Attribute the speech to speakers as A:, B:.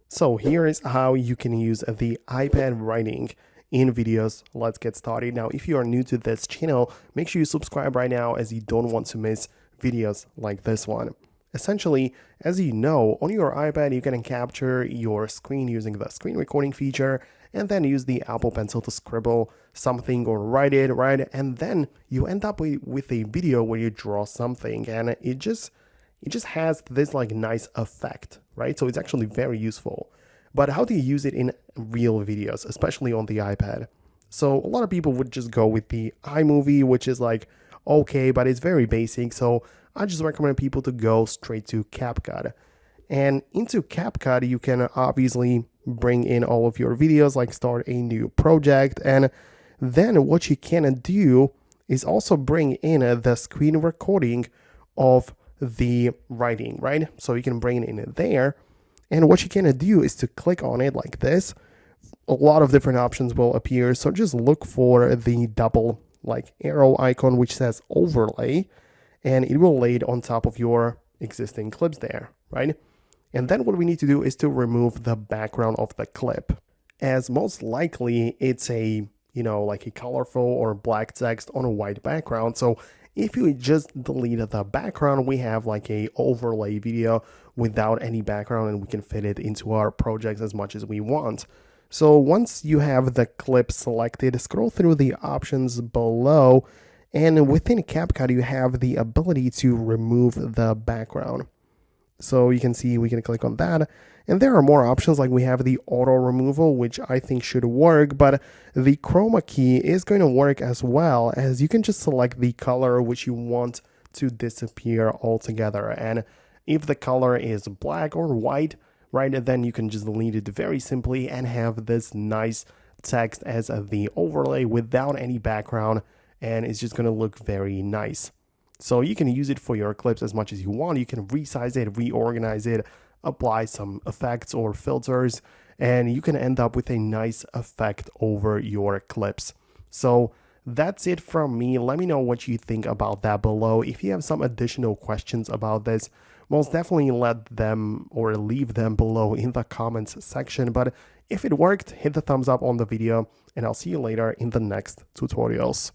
A: So here is how you can use the iPad writing in videos. Let's get started. Now, if you are new to this channel, make sure you subscribe right now as you don't want to miss videos like this one. Essentially, as you know, on your iPad, you can capture your screen using the screen recording feature and then use the Apple Pencil to scribble something or write it, right? And then you end up with a video where you draw something and it just has this like nice effect, right? So it's actually very useful. But how do you use it in real videos, especially on the iPad? So a lot of people would just go with the iMovie, which is like okay, but it's very basic. So I just recommend people to go straight to CapCut. And into CapCut, you can obviously bring in all of your videos, like start a new project. And then what you can do is also bring in the screen recording of the writing, right? So you can bring it in there. And what you can do is to click on it like this. A lot of different options will appear. So just look for the double like arrow icon, which says overlay, and it will lay it on top of your existing clips there, right? And then what we need to do is to remove the background of the clip, as most likely it's a, like a colorful or black text on a white background. So if you just delete the background, we have like a overlay video without any background, and we can fit it into our projects as much as we want. So once you have the clip selected, scroll through the options below, and within CapCut you have the ability to remove the background. So you can see we can click on that, and there are more options, like we have the auto removal, which I think should work, but the chroma key is going to work as well, as you can just select the color which you want to disappear altogether. And if the color is black or white, right, then you can just delete it very simply and have this nice text as the overlay without any background, and it's just going to look very nice. So you can use it for your clips as much as you want. You can resize it, reorganize it, apply some effects or filters, and you can end up with a nice effect over your clips. So that's it from me. Let me know what you think about that below. If you have some additional questions about this, most definitely let them or leave them below in the comments section. But if it worked, hit the thumbs up on the video, and I'll see you later in the next tutorials.